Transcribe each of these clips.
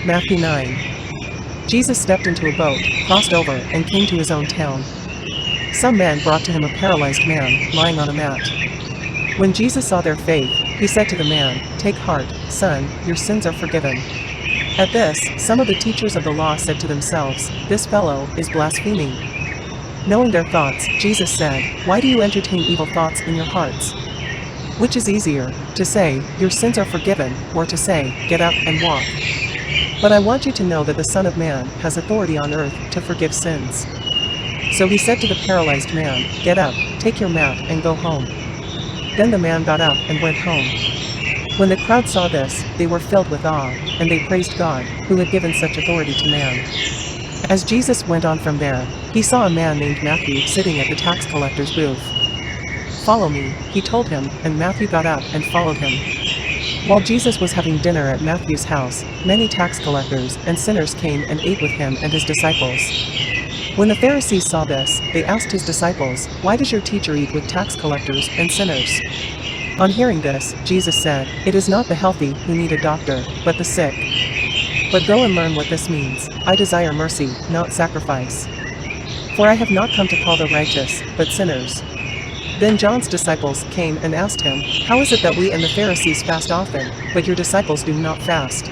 Matthew 9. Jesus stepped into a boat, crossed over, and came to his own town. Some men brought to him a paralyzed man, lying on a mat. When Jesus saw their faith, he said to the man, "Take heart, son, your sins are forgiven." At this, some of the teachers of the law said to themselves, "This fellow is blaspheming." Knowing their thoughts, Jesus said, "Why do you entertain evil thoughts in your hearts? Which is easier, to say, 'Your sins are forgiven,' or to say, 'Get up and walk'? But I want you to know that the Son of Man has authority on earth to forgive sins." So he said to the paralyzed man, "Get up, take your mat, and go home." Then the man got up and went home. When the crowd saw this, they were filled with awe, and they praised God, who had given such authority to man. As Jesus went on from there, he saw a man named Matthew sitting at the tax collector's booth. "Follow me," he told him, and Matthew got up and followed him. While Jesus was having dinner at Matthew's house, many tax collectors and sinners came and ate with him and his disciples. When the Pharisees saw this, they asked his disciples, "Why does your teacher eat with tax collectors and sinners?" On hearing this, Jesus said, "It is not the healthy who need a doctor, but the sick. But go and learn what this means. I desire mercy, not sacrifice. For I have not come to call the righteous, but sinners." Then John's disciples came and asked him, "How is it that we and the Pharisees fast often, but your disciples do not fast?"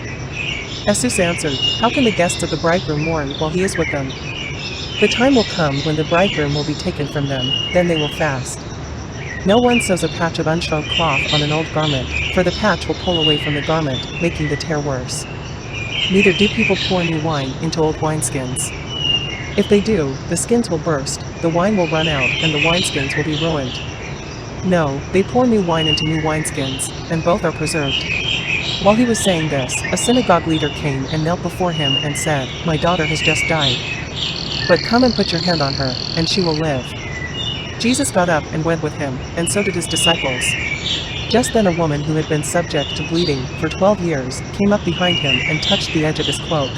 Jesus answered, "How can the guests of the bridegroom mourn while he is with them? The time will come when the bridegroom will be taken from them, then they will fast. No one sews a patch of unshrunk cloth on an old garment, for the patch will pull away from the garment, making the tear worse. Neither do people pour new wine into old wineskins. If they do, the skins will burst, the wine will run out, and the wineskins will be ruined. No, they pour new wine into new wineskins, and both are preserved." While he was saying this, a synagogue leader came and knelt before him and said, "My daughter has just died. But come and put your hand on her, and she will live." Jesus got up and went with him, and so did his disciples. Just then a woman who had been subject to bleeding for 12 years came up behind him and touched the edge of his cloak.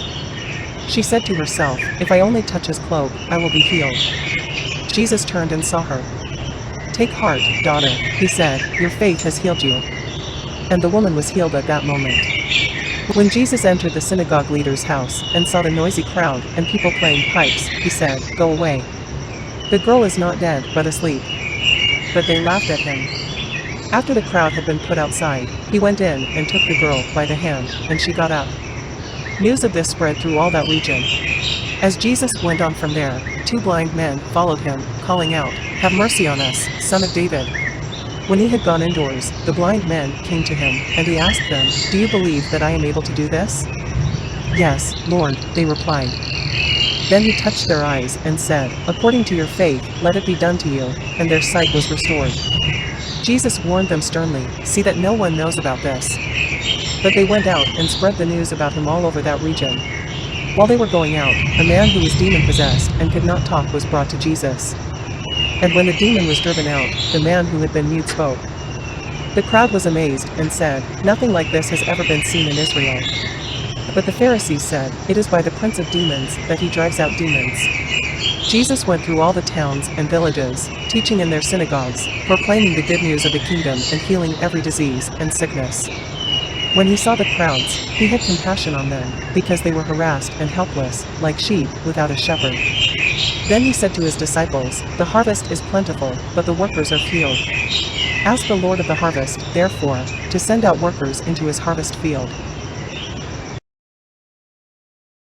She said to herself, "If I only touch his cloak, I will be healed." Jesus turned and saw her. "Take heart, daughter," he said, "your faith has healed you." And the woman was healed at that moment. When Jesus entered the synagogue leader's house and saw the noisy crowd and people playing pipes, he said, "Go away. The girl is not dead, but asleep." But they laughed at him. After the crowd had been put outside, he went in and took the girl by the hand, and she got up. News of this spread through all that region. As Jesus went on from there, 2 blind men followed him, calling out, "Have mercy on us, Son of David." When he had gone indoors, the blind men came to him, and he asked them, "Do you believe that I am able to do this?" "Yes, Lord," they replied. Then he touched their eyes and said, "According to your faith, let it be done to you," and their sight was restored. Jesus warned them sternly, "See that no one knows about this." But they went out and spread the news about him all over that region. While they were going out, a man who was demon-possessed and could not talk was brought to Jesus. And when the demon was driven out, the man who had been mute spoke. The crowd was amazed and said, "Nothing like this has ever been seen in Israel." But the Pharisees said, "It is by the prince of demons that he drives out demons." Jesus went through all the towns and villages, teaching in their synagogues, proclaiming the good news of the kingdom and healing every disease and sickness. When he saw the crowds, he had compassion on them, because they were harassed and helpless, like sheep without a shepherd. Then he said to his disciples, "The harvest is plentiful, but the workers are few. Ask the Lord of the harvest, therefore, to send out workers into his harvest field."